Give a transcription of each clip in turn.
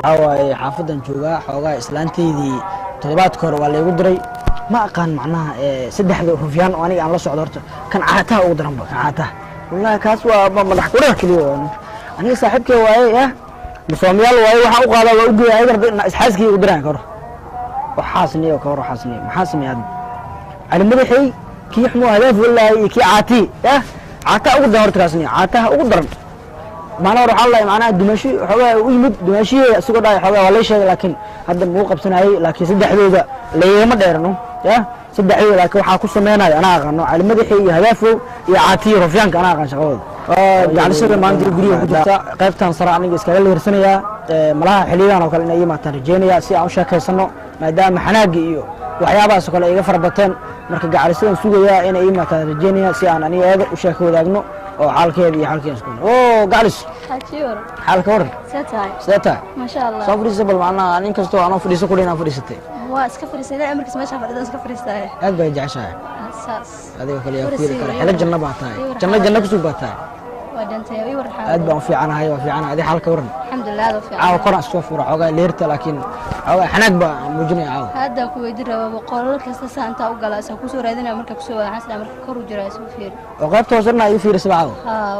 عاوي حافظا جوجا حوجا إسلانتي تضبط كور ولا يقدري ما كان معناها سدح رفيان وأنا على صعدرته كان عاتها أقدرهم كان عاتها والله كاسوا ما نحكوا كليون أنا صاحبك وياه بصوميال وياه وحقوق على وجهي أقدر إسحاسكي قدران كور وحاسني وكور حاسني محاسني هذا على مدحي كي يحمو هدف ولا كي عاتي عاتها أقدر تراسني عاتها أقدر معنا روح الله معنا دمشي حواه ويمد دمشي سوق ده حواه ولا شيء لكن هذا مو قبسنا هاي لكن سد حدوده ليه ما ديرنو يا سد حدوده لكن waxaa ku sameynaa ana aqaano calamadii iyo hadafo iyo caati rafyaanka ana aqaan shaqadooda yani sida maanta guriga ku jirta qaybtan sare aniga iskaga leersanaya malaha xiliyan oo kale inay imaata rajeynaya si aan u sheekaysano maadaama xanaag iyo waxyaabahaas kale iga farbateen marka gacalisadan sugaya inay imaata rajeynaya si aan aniga u sheeko wadaagno oo xalkeed iyo xalkeen isku oo galis حاجيور xalka waran ساتاي ما شاء الله soo fariiso bal macnaha nin kasto aan fariiso ku dhina fariisatay waa iska fariisay amarkiis meesha fadhido iska fariistay aad bay jeceshahay saas adiga kale yaa fiiri kale xilal janna baa tahay janna ku soo baataa waa dhantay way war xaal aad baan fiicanahay waa fiicanahay adiga xalka waran alxamdulillah waa fiican caawa kor soo furo xogaa leerta laakiin xogaa xanaag baa muujinaya caawa hadda ku weydii rabo qolal kasta saanta u galaa ku soo raadinaa marka ku soo wada xasna marka kor u jiraa soo fiir oo qaybta hoosena ay fiirisay caawa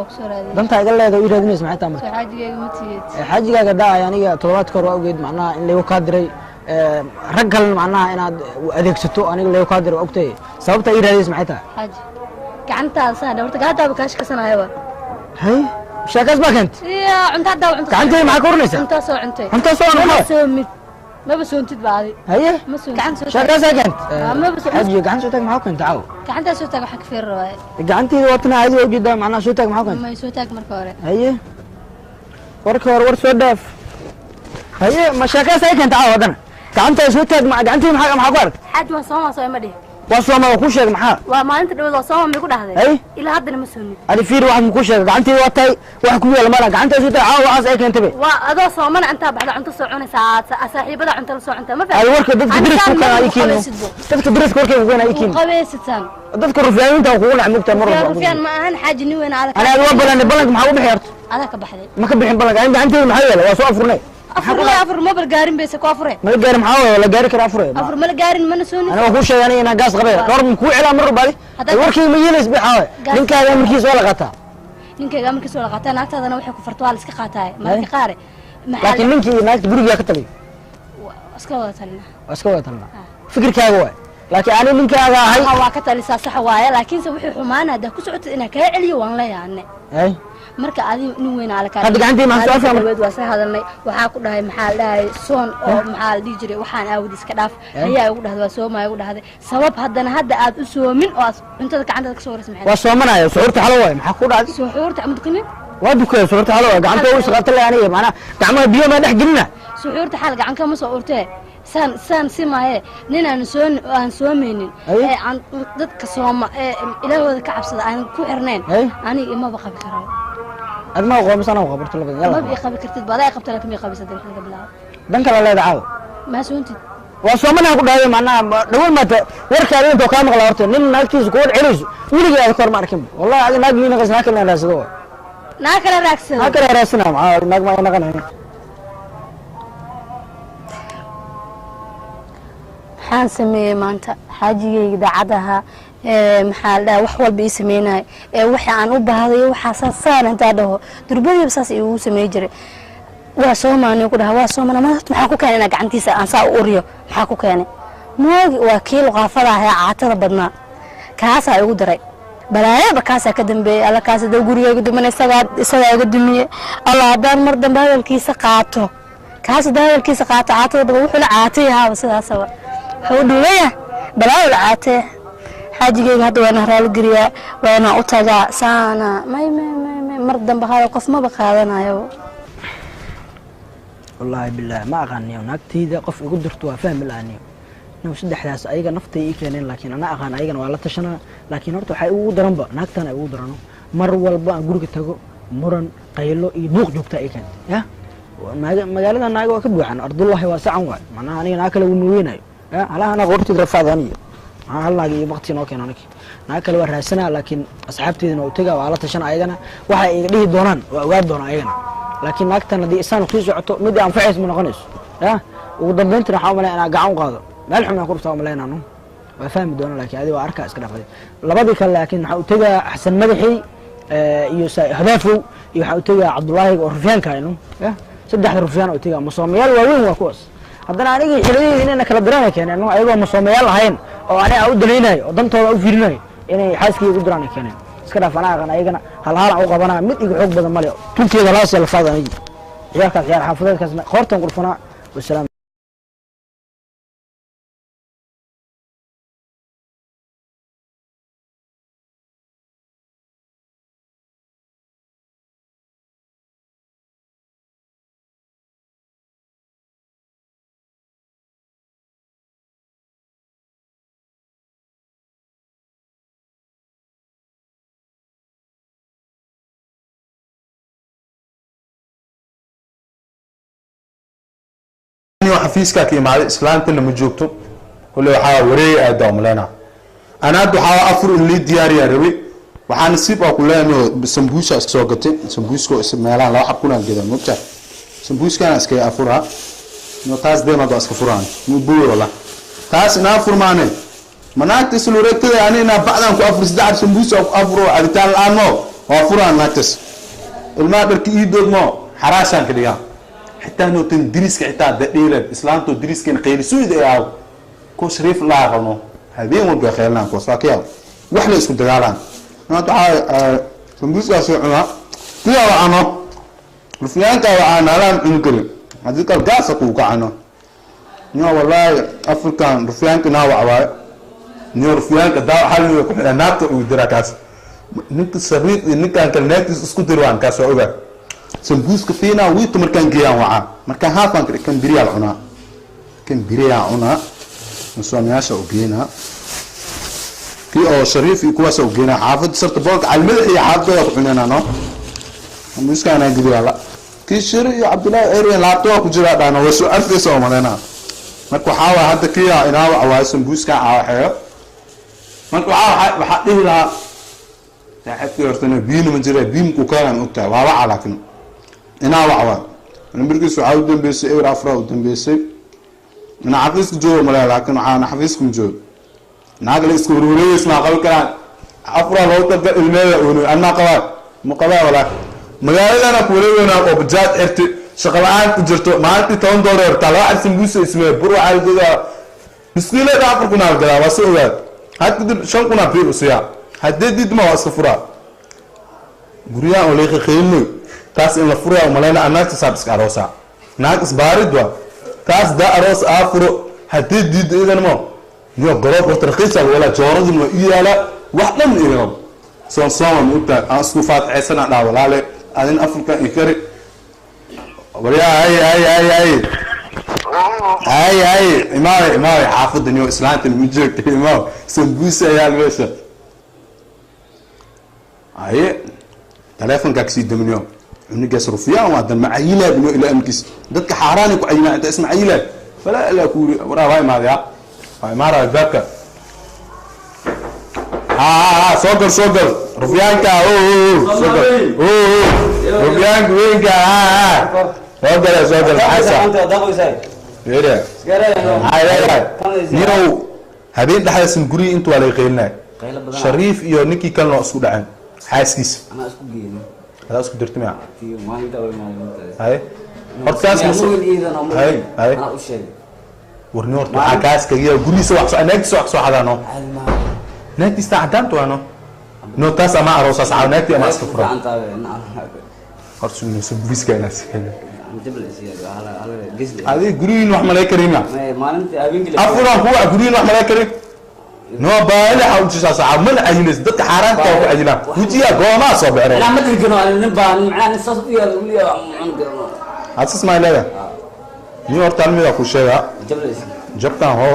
ku soo raadinaa danta iga leedahay raadinaysa maxay tahay marka xaajigayga ma tiid xaajigaaga daa aniga toddobaad kor waa ogeed macnaha in lagu ka diray rag kale macnaha inaad adeegsato aniga lagu ka diray ogtay sababta ay raadinaysa maxay tahay xaaji gacantaada saada horta gacantaada kaash ka sanaayo hay sheekaas ma kent يا أنت هذا وأنت كعنتي معك ورنيسة أنت سو عنتي أنت سو ما بسومي ما بسومتي بعدي هي ما سومتي كعنت سو شكاسة كنت ما بسومتي حاجي كعنت سوتك معك كنت عاو كعنت سوتك حق في الرواية كعنتي وقتنا عادي وجدا معنا سوتك معك كنت ما يسوتك مركورة هي ور سوداف هي ما شكاسة كنت عاو هذا كعنت سوتك مع كعنتي معك ورك حد ما صوم صوم ما دي وصوم وكوش معها وما أنت لو صوم بيقول هذا أي إلى هذا ما سومي أنا فير واحد مكوش كعنتي وقتي واحد كوي ولا مالك كعنتي سوتك عاو عاز أي كنت بي وهذا صوم أنا أنت بعد أنت صوعون ساعات صاحي بدأ أنت صوع أنت ما في أي ورك دتك درس كوكا أيكينو دتك درس كوكا وين أيكينو قبل 6 سنين دتك رفيان أنت وقول عمك تمر رفيان ما أهن حاجة نوين على أنا الوبل أنا بلنك محاوب حيرت هذا كبحلي ما كبحين بلنك أنا عندي محاولة وسوء أفرني أفر ما بالقارن بس كوافره ما الجاري محاولة ولا جاري كرافره أفر ما القارن ما نسوني أنا أقول شيء يعني أنا قاص غبي قرب من كوي على مرة بالي الوركي ميلس بحاول لينك هذا مركز ولا غطا لينك هذا مركز ولا غطا أنا أكتر أنا وحكي فرتوال اسك قاتاي ما قاري لكن لينك ناس تقول يا كتلي اسكوا تلنا فكر كاغو لكن أنا لينك هذا هاي كتلي صح وايا لكن سوي حمانة ده كسرت إنك كعلي وانلا يعني أي marka adi nin weyn ala ka hadda gacantii ma soo fahmay waa soo hadalnay waxa ku dhahay maxaa dhahay soon oo maxaa dhigi jiray waxaan aawad iska dhaaf ayaa ugu dhahday waa soomay ugu dhahday sabab hadana hadda aad u soomin oo cuntada gacanta ka soo rasmay waa soomanayo suxurta xalo way maxaa ku dhacday suxurta amdkani waa dukayo suxurta xalo gacanta uu shaqata leeyahay macna gacmaha biyo ma dhex gelina suxurta xal gacan ka ma soo urtay san simaye nin aan soomeynin ee aan dadka sooma ee ilaahooda ka cabsada aan ku xirnayn aniga ima baqab karo أدمى قوم سنة وقبرت له ما بيقبل كرتد بلا يقبل لك مي قبل سدين حلقة بلا دنك لا دعوة ما سونتي وصومنا أقول هاي معناها دول ما ورك عليه تو كام غلطت نين ناكيز كود علوز ولي جاي أكثر ماركم والله هذا ناقل لنا قصنا كنا راسدوا ناكل راسنا مع ناقل ما ناقل هنا حان سمي ما أنت حاجي دعدها محل wax walba sameynay waxa aan u baahday waxa saasaan inta dhaho durbadii saas uu sameey jiray waa Soomaaliya ku dhaha waa Soomaaliya maxaa ku keenay gacantiisa aan saa u uriyo maxaa ku keenay moogi waa kiil qaafadaha caatada badnaa kaas ay ugu daray balaayaba kaas ka dambeeyay alla kaas dad gurigayga dumanaysaga isaga dumiye alla hadaan mar dambe hadalkiisa qaato kaas hadalkiisa qaato caatada badan wuxuu la caatay haa sidaas wuxuu dhulaya balaayo la caatay حاجة هذا وأنا رال قرية وأنا أتجا سانا ما مردم بهذا قف ما بقى يو والله بالله ما أغني هناك تيجي قف قدرت وفهم الآني نو سد حداث أيجا نفتي إيكانين لكن أنا أغني أيجا ولا تشنا لكن هرتو حي ودرن بقى ناكتنا ودرنو مر والبا جورك تجو مرن قيلو ينوق جوكتا إيكان يا مجالنا ناقو كبوا عن أرض الله واسع واي معناها أنا ناكل ونويناي يا على أنا غرتي رفاضانية هلا جي وقتي نوكين أنا ناكل وراسنا لكن أصحابتي إنه تجا وعلى تشنا أيجنا واحد يجي دونان وأواد دونا أيجنا laakiin naagtan haddii isaan kusii socoto mid anfacays ma noqonayso ya ugu dambeyntina waxaa umalaya inaa gacan u qaado meel xun aan ku dhuftaa umalaynaa waa fahmi doona laakiin adiga waa arkaa iska dhafay labadii kale laakiin waxaa u tegaa xasan madaxi iyo hadaafow iyo waxaa u tegaa cabdullaahi oo rufyaanka inu ya saddexda rufyaan oo tegaa masoomayaal waaweyn waa kuwaas haddana anigii xiladihi inayna kala dirana keeneen ayagoo masoomayaal ahayn oo aniga u dalaynayo oo dantooda u fiirinayo inay xaaskii ugu diraan keeneen iska dhaaf anaa aqan ayagana halhaalan u qabanaa mid iga xoog badan male tunkeeda laas la faada anigi ciyaarkaas ciyaar xaafadeedkaasna qoortan qurfanaa wasalaam xafiiska ka imaaday islaantana ma joogto kulli waxaa wareey aad dawmaleena ana waxaa afur in li diyaariya rabi waxaa nasiib ah kuleeno sambuusa iska soo gatay sambuuska is meelaan laba xab kuna gadan mugta sambuuska iska afura no taas deema do iska furaan mu buuro la taas ina furmaane manaagta sulureektada ani ina bacdan ku afur saddex sambuusa ku afuro aditaan laano waa furaan naagtas ilma dharki ii doodmo xaraashan ka dhigaa حتى انه تندرس حتى دقيقه اسلامته درس كان خير سويد يا كو شريف لا غنو هذه مو بخيرنا كو ساكيا وحنا اسكو دغالان انا تعال سمبوس اسوعنا يا انا رفيان تا انا لا انكر هذيك القاسه كو كانو نيو والله افريكان رفيان كنا وعوا نيو رفيان كدا حل كو ناتو ودراكاس نك سريت نك كان ناتس اسكو دروان كاسو اوغا سمبوس كفينا ويتو مركان جيان وعا مركان هافان كان بريال عنا كان بريال عنا نسوانياش اوجينا كي او شريف يكواس اوجينا حافظ صرت بولك على الملح يا حافظ وحنينا نو سمبوس كان اجري على كي شري عبد الله ايرين لابتو كجرا دانا وسو افيس او مالنا marka waxa waa hadda kiya inaa waa sambuuska aawaxeeyo marka waxa dhihi lahaa saaxiibkii hortana biin ma jira biin ku kaalan u taa waa waxa laakiin inaa wacwa numberkiisu waxa uu dambeysay ewer afra uu dambeysay ina xafiiska joogo malaa laakiin waxaan xafiiska joogo naag la isku wareereys ma qaban karaan afra loo tabta ilmeeda oo anna qabaa ma qabaa wala magaaladana ku wareereena oo bajaad xirti shaqo la'aan ku jirto maalintii $10 talaa sambuus ismee bur waxa jooga miskiinada afar kuna galaa waa soo ogaad had kadib 5 kuna biir u siyaa haddii ma waa safura guriga oo leeyahay qiimo taas in la furo malena anaagta sabis aroosa naag isbaarid waa taas da aroos afuro haddii diidan ma yo gorob oo tarqiisa wala jooradu ma iyala wax dhan iyo soo muta asku faatixsana dhaa walaale adin afrika ikari wariya ay imaay xaafadani oo islaanta mujirta imaam sambuusa ayaa meesha ay telefonka kasi domino uniga surfiya waa dan maayila bino ila amkis dadka xaaraani ku ayna inta isma ayila fala la kuuri wara way maadaya way mara dadka soogal rufiyaanka soogal rufiyaanka weynka soogal xasa weera nirow habeen dhaxaysan guri inta wala qeylnaa shariif iyo ninkii kalena isku dhaceen xaaskiisa أنا أسكت جينا. هذا اسكت درتمي ما أنت أول ما أنت. هاي hortaas ma soo iidan hay hay أنا أشيل. warnoor waxa kaas kagiya guri soo wax anaag soo xadano naagti istaacdan to ano no taas ama aroosas caawnaagti ama iska fura أنت horsu no subbiska ina sikeen جبل سياد على جسد. adi guriin wax malay karina ما أنت أبين كله. afura kuwa guriin wax malay karin no baala xawjisa saaman aynes dadka xaaraanta ku ajila wujiya gooma soo beeray أنا ما أدري كانوا أنا نبان معنا نص فيها اللي عن كانوا. asas ma ilaa ni horta almida ku sheega جبل سياد. jabtan ho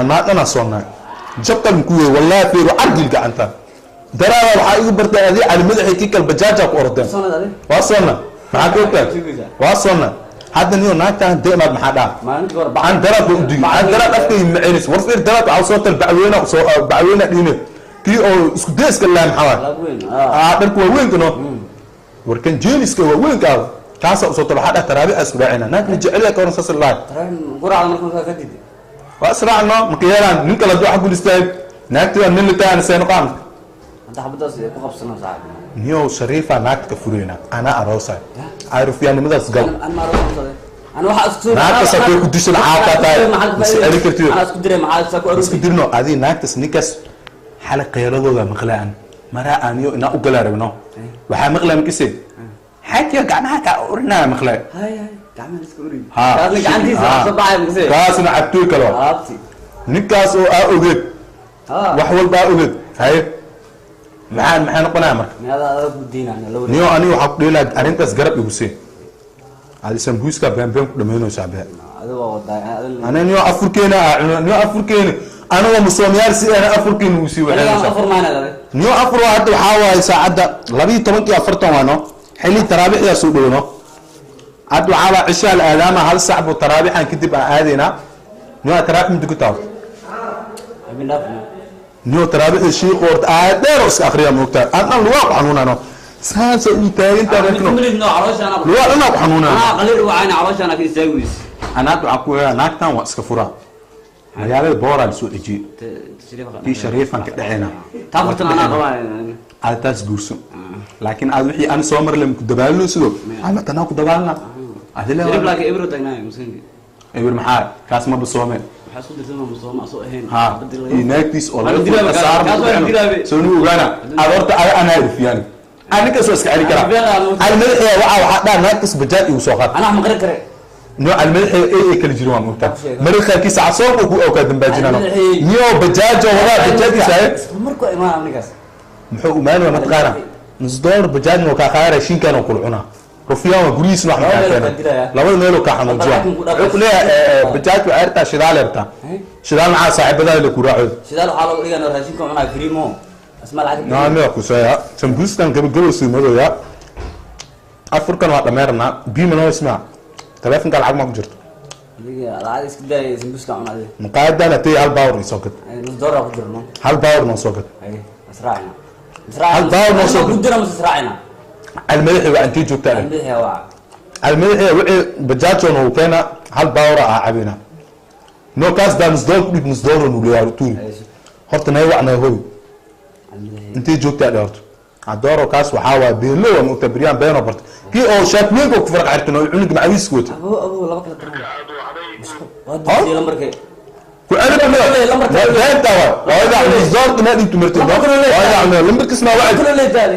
ana dana soonna jabtan ku wallahi fiiru adil gacanta darada waxa igu bartay adii ali madaxii kikal bajaaja ku ordeen صنع هذا. waa soonna maxaa ku taag waa soonna hadda niyo naagtan deemad maxaa dhaa ما أنت قرب. aan darad u digi aan darad afkay macinis war fiir darad waxa soo tal bacweena dhiine tii oo isku deeska laan xawaa لا وين. dharku waa weyn kano warkan jeeliska waa weyn ka كاسة وصوت الحلقة ترابي أسرعنا ناك نجعلها كون صص الله ترى قرعة مركم كذي وأسرعنا مكيران نك لا دوح أقول استاذ ناك تبى من اللي تاني سينقام أنت حبيت أصير كوخ سنة ساعة نيو شريفة ناك كفرينا أنا أروسا عارف يعني ماذا سقط أنا ما أروح أصلا أنا واحد أسكت ناك تسافر كدوش العاقة تاي مسألة كتير أنا أسكت دري معاه ساكو بس أروح كديرنا هذه ناك تسنيكس حلقة يلودو مخلان مرا أنيو إنا أقول ربنا وحا مخلان كيسي حكي قعناها كأورنا مخلان هاي تعمل سكوري ها كأنك عندي صباح مكسر كاسنا عبتوي كلام عرفتي نكاس أو أوجد وحول بقى أوجد هاي maxaan noqonaa marka niyo aniga waxaa ku dheelaa arrintaas garab igu sii adi sambuuska beenbeen ku dhamaynaysaa bee ana niyo afurkeena anigoo musoomiyaal si ana afurkeena uu sii waxaynaysaa niyo afur waa hadda waxaa waaye saacadda 12:40 waano xilli taraabixdaa soo dhowno hadda waxaa waa cishaa la aadaama hal saac buu taraabixan kadib aan aadaynaa niyo taraabix mid ku taw نيو ترابي الشيء قرط ديروس اخريا موقتا انا لواق حنونا نو سانسا انت ركنو لواق انا حنونا انا قليل وعين عروش انا في ساويس انا اكو ناكتان واسكفورا مجال بورا سو اجي في شريفان كدحينا تافرتنا انا قبا هذا تاس غورسو لكن هذا وحي انا سومر لم كدبالو سدو انا تنا كدبالنا هذا لا شريف لك ابرو تغناي مسكين ابر محال كاس ما بصومه حاسو دسما مصوم اسو اهين ها يناكتيس ولا صار سونو غانا ادورت انا عارف يعني انا كسو اسك علي كلام الملح waxa dhaan naakis bajaaj uu soo qaad انا مقرر كره نو الملح اي kala jiro waa muqta marka kiisa asoo ku oo ka dambaajinano niyo bajaaj wala bajaaj saay marko imaan anigaas muxuu umaan ma taqaana nusdoor bajaaj no ka qaara shinkan oo kul cuna رفيان وغريس نحن كنا لابد نلو كحنا الجوع عقلي بجاج وعرتا شدال عرتا شدال مع صاحب هذا اللي كراعه شدال حاله إيه أنا راشين كم أنا كريمو اسمع العادي نعم يا كوسايا سمبوستان قبل قبل سيمرو يا أفريقيا ما تمرنا بيمنا اسمع تلفون قال عقم مجرد العادي كده سمبوس كم أنا ده مقاعد أنا تي هالباور يسوقت نصدر أقدرنا هالباور نسوقت أسرعنا هالباور نسوقت قدرنا مش أسرعنا الملح وأنتي جبت أنا الملح يا واع الملح وعي بجاجون هو كان هالباور عابينا نو كاس ده نصدر ونوليار توني هرت نايوعنا هو انتي جبت أنا هرت عدارو كاس وحاوى بينه ومعتبرين بينه برت كي أو شاف مين كوك فرق عرتنا عنق معوي سكوت أبو لا بكرة ترى ودي لمبر كي وأنا كمان لا أنت وهذا نصدر ما أنتم مرتين وهذا لمبر كسمة واحد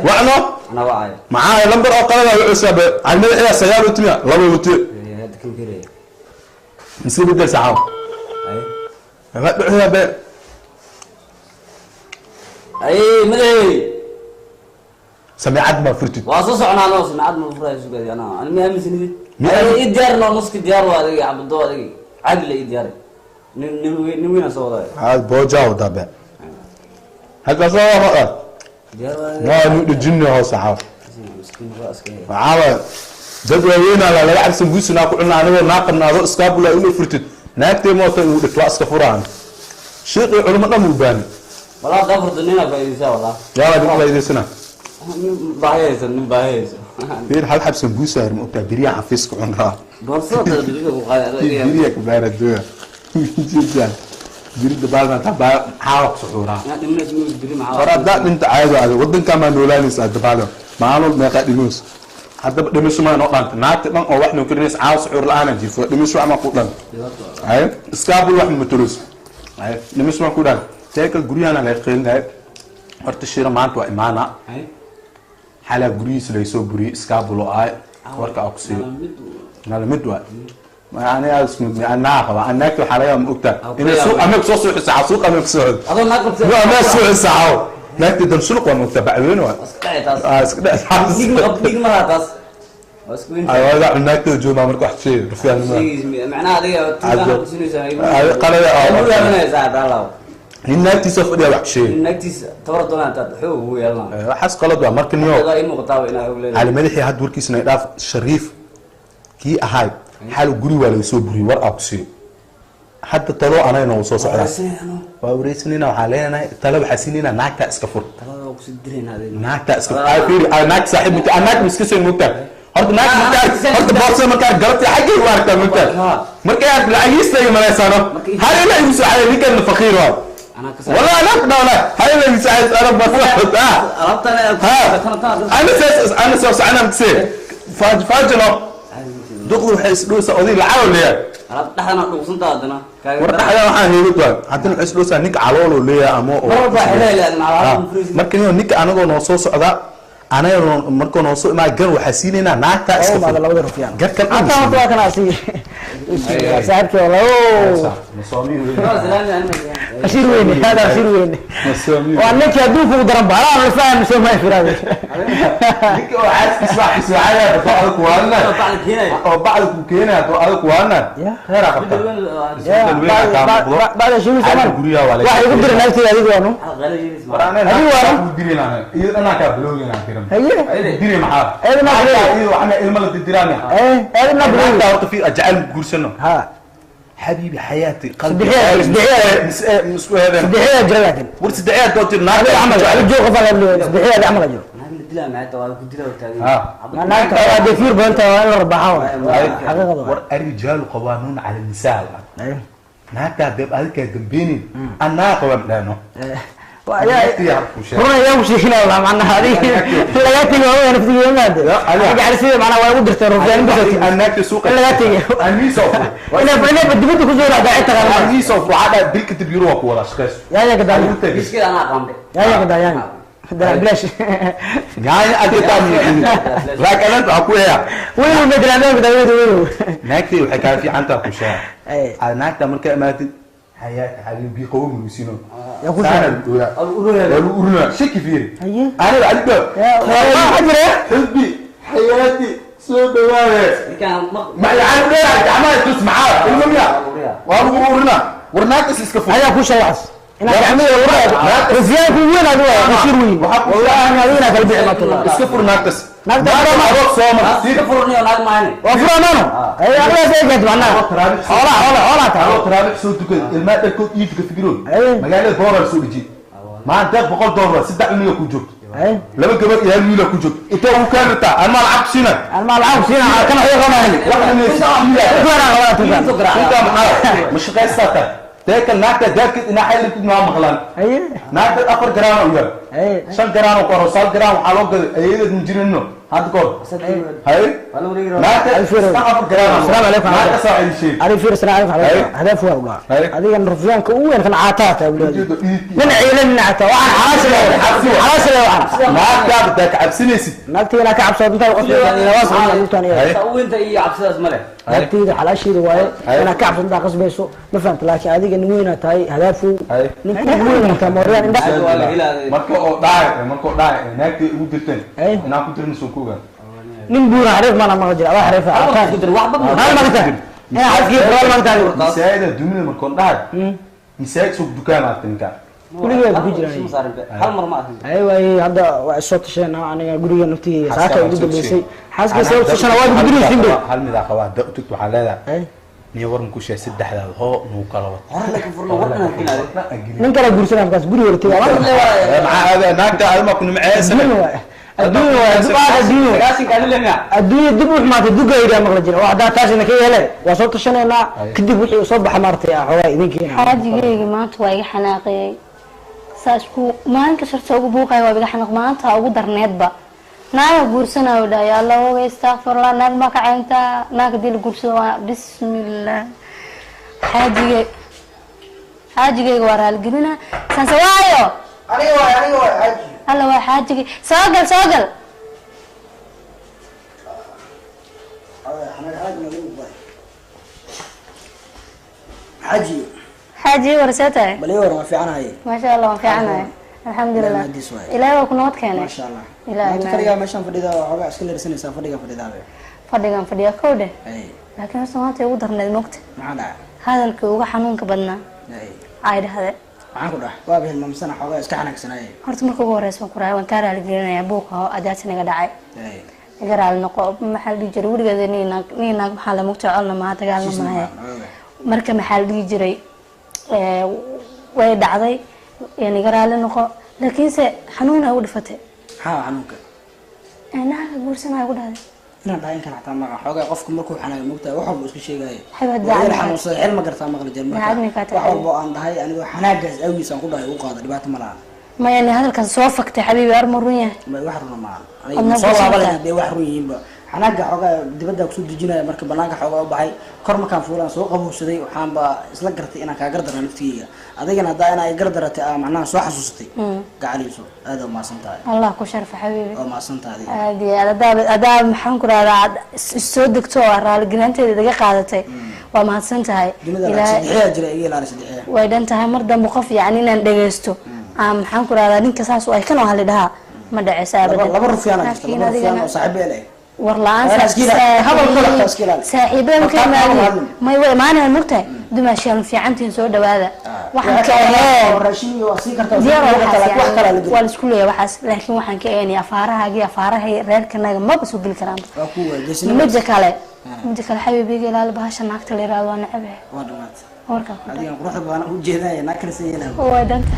وعنه أنا واعي معاه لمبر أو قلنا وعساب على الملح سيارة وتمية لابد وتي هذا كم كيري نسيب بدل ساعة ما تبعها بقى أي ملي سمعت ما فرتت واصص أنا نص سمعت ما فرتت شو قال أنا مهم سندي أي ديار نص كديار وهذا عبد الله هذا عقل ديار نوين أسوأ هذا بوجا ودابع هذا صار ما نود الجن هو ساعة معاه جدولنا لا لعب سمبوسنا كلنا أنا ناقمنا رأس كابولا إنه فرتت ناكتي موت وتواس كفران شيء علماء مبان والله دافر دنيا كويسة والله يا ولد الله يدسنا باهيس باهيس فين حد حب سمبوسة مقتدرين عفيسك عنها بصوت بريك بارد الدنيا جدا جريد بالنا تبع حاوك سحورا فرد ذات انت عايز هذا ودن كمان دولاني سعد باله معانو ما قديموس حتى دمش ما نقطن نات من او واحد نكرنيس عاوز سحور الان جيف دمش ما قطن هاي اسكابل واحد متلوس هاي دمش ما كودان تاكل غريانا لا قيل هاي horta shira maanta waa imaana xala guriis la soo guri iskaabulo ay warka oksiyo nala mid waa ما يعني اسمه أنا أخبا أنا أكتب حاليا مقتل إن السوق أمك سوق الساعة سوق أمك سوق أظن ما كنت ما سوق الساعة نكتب دم سوق ومقتل بعدين وين اسكت ديك مرة تاس أيوة لا نكتب جو ما مركو حشي رفيع معناها هذه تزعل شنو يسوي قال يا إنك تسافر يا وحشي إنك تفرط ولا أنت حو هو يلا حس قلد ومركن يوم على ملحي هاد وركي سنة إضاف شريف كي أهاي حالو غري ولا يسو غري ور اقسي حتى طلو انا انو سو سودا ووريسنينا وحالينا طلب حسينينا ناكتا اسكفور طلب اقسي درين هذه ناكتا اسكفور اي فيل ناك صاحب انت اناك مسكسن مكتا horta naag horta boorsa markaa galabti xaggay u aragtaa markaa lacagiistayga malaysano hal ila igu saacaday ninkan faqiir waa والله انا اقدر هاي اللي مساعد انا بصوت انا سوس انا بتصير فاجلو دقوا حيس دوسا اودي العاول ليه dhaxdana dhuuqsanta adana wardaxda waxaan heeyo hadana xis doosa nik caloolo leeyahay ama markii nik anagoo noo soo socda anaga markoo noo soo imaa gar waxa siinayna naagta iska maada labada rufyaan garka waa kana asi saarka wala مسامي أشير وين هذا أشير وين وأنا كادوك ودرب أنا ما فاهم شو ما يفرق ليك عايز تسمع ساعة بتوعك وانا أو بعدك كينا بتوعك وانا خير بعد شو زمان واحد يقدر نفسي هذه وانو أنا ديرنا أنا كابلوجي أنا كريم ديري معاه أنا وأنا الملك الديراني أنا بقول دارت في أجعل قرصنا ها حبيبي حياتي قلبي صدحية جرياتين ورصدحية دوت النار عمل الجو قفل صدحية عمل الجو دلا معتا waa ku dila taagay naagta waa defiir banta waa rabbaha xaqiiqada war الرجال قوانون على النساء naagta dib adka dambeeni anna qawam dhaano هنا يوم شيخنا والله معنا هذه لا تيجي هو نفسي يوم هذا أنا قاعد أسوي معنا وأقول درت الرجال بس أنك تسوق لا تيجي أني سوف أنا بدي كزور هذا عترة أني سوف وعدا ديك تبيروك ولا شخص يا كده مش كده أنا قام يا كده يعني ده بلاش يعني أجي تاني لكن أنت أقوياء وين المدرسة كده وين ناكتي وحكاية في عنتها كوشة ناكتها من كلمات حياة حبيبي قوم مسينو يا كوشة الأولى شيء كبير أنا بعد يا حجرة حبي حياتي سوق واحد ما العالم ده عمال تسمعها المهم وأبورنا ورناكس إسكفو هيا كوشة يعص أنا كعمل والله رزيان في وين هذا بشير وين والله أنا وين هذا البيع ما طلع إسكفو ناكس ما أروح صومر فرني ولا معنا وفرنا أي أغلى زي كده معنا ولا تعال ترابح سوق كده الماء الكود يجي تفكرون مجال دولار سوق يجي ما أنت بقول دولار 6 مليون كوجو لما كبر يا مليون كوجو أنت هو كان بتاع أنا ما لعبت سنة كان هي غنى واحد من الناس مش قصة تاكل ناكل جاكيت إن حيل في نوع مغلان ناكل أفر جرام ويا شن جرام وقرص سال جرام حلوق أيه نجرينه هذا كور هاي ناكل أفر جرام السلام عليكم ناكل ساعد شيء هذه فير السلام عليكم هذا فوق الله هذه كان رفيان كوين كان عاتات يا ولاد من عيلنا عتا وعن حاسل ناكل بدك عبسنيسي ناكل لك عبسة أنت وقصدك يعني واصل أنت وأنت إيه عبسة ملك ناكل على شيء رواية أنا كعب أنت قص بيسو ما فهمت لكن هذه نوينا تاي هدفه نكون وين كمريان عندك مركو داعي ناكل ودرتين أنا كنت نسوقه نبورة عرف ما أنا ما أجري أبغى أعرف قدر واحد ما قدر أنا عارف كيف ما قدر مساعدة الدنيا مركو داعي مساعد سوق دكان عتنكا كل يوم بيجري هل مرة ما أيوة هذا الصوت شيء أنا أقول نفتي ساعات يجد بيسي حاسس كسر شنا واحد بيجري سيمبل هل مذا قواد دقتك وحلالا نيورم كوشة سد حدا هو نوكالوت لك فرنا ورنا من كلا جورسنا بس جوري ورتي مع هذا ناكتا هذا ما كنا معايا الدنيا دبوح ما تدق إذا ما رجعنا واحد تاج إنك يلا وصلت شنو أنا كدي بوحي وصبح مرتي حواي ذيك حاجة ما توعي حناقي ساشكو ما انكسر سوق بوقي وبيجي حناق ما أنت أقول درنيت با نايا جورسنا ودا يا الله استغفر الله ناك ما كعنتا ناك دي الجورسنا بسم الله حاجة ورا الجنينة سنسوايو أيوة حاجي هلا waa xaajigi soogal xaaji warasata بليور ما في عنها هي ما شاء الله ما في عنها الحمد لله إلهي وكنا وتكانه ما شاء الله إلهي أنت فريقة ماشان فريدة وعقا أسكال رسني سان فريقة فردقان فريقة كودة لكن سمعت يقدر نمكت هذا الكوغا حنونك بدنا عايد هذا waxaan ku dhax waa bixin mamsana xogaa iska xanaagsanay horta markuu ugu horeeyay waan ku raay waan ka raali gelinaya buuqa oo adaasna naga dhacay garaal noqo maxaa la jiray warigeeda niina maxaa la mugta colna ma dagaalna maahay marka maxaa la jiray way dhacday yani garaal noqo laakiin se xanuun ay u dhifatay ha xanuunka ana guursanay ugu dhacday inaan dhahay kan xataa maqa xoogaa qofku markuu xanaayo moogtahay wax walba isku sheegaayo Xabad waa daacad. xanuunsan xil ma gartaa maqli jir marka Daacadni ka wax tahay. walba aan dhahay anigoo xanaagaas awgiis aan ku dhahay u qaada dhibaato ma laha ma yani hadalkan soo faktay xabiibi arma run yahay ma wax runa ma Adna aniga soo ku laabalay sabta. hadee wax run yihiinba xanaaga xoogaa dibadda ku soo dejinaya marka banaanka xoogaa u baxay kor markaan fuulaan soo qabowsaday waxaan ba isla gartay inaan kaa gardara naftigeyga adigana haddaa inaa gardaratay macnaha soo xasuusatay gacaliiso aad oo maasan tahay allah ku sharfa xabiibi oo maasan tahay aad iyo aad adaa maxaan ku rahdaa soo degto oo raaligelinteeda daga qaadatay waa mahadsan tahay dunida saddexyaa jira iga ilaali saddexyaa way dhan tahay mar dambe qof yani inaan dhageysto maxaan ku rahdaa ninka saas oo ay kan oo hali dhahaa ma dhaceysa abadan laba rufyaan jirta laba rufyaan oo saaxiib leh war la-aan saaxiibada saaxiibada marka imaadeen may way imaanayaan mogtahay dumaashaan fiicantiin soo dhawaada waxaan ka aheen diyaar waa la isku leeyahay waxaas laakiin waxaan ka aheen afaarahaagii afaarahay reerkanaga maba soo geli karaan midda kale xabiibiga ilaali bahasha naagta la yiraahdo waa nacabe waa dhamaad warka adiga quruxda badan u jeedaya naag kale sayeen waa danta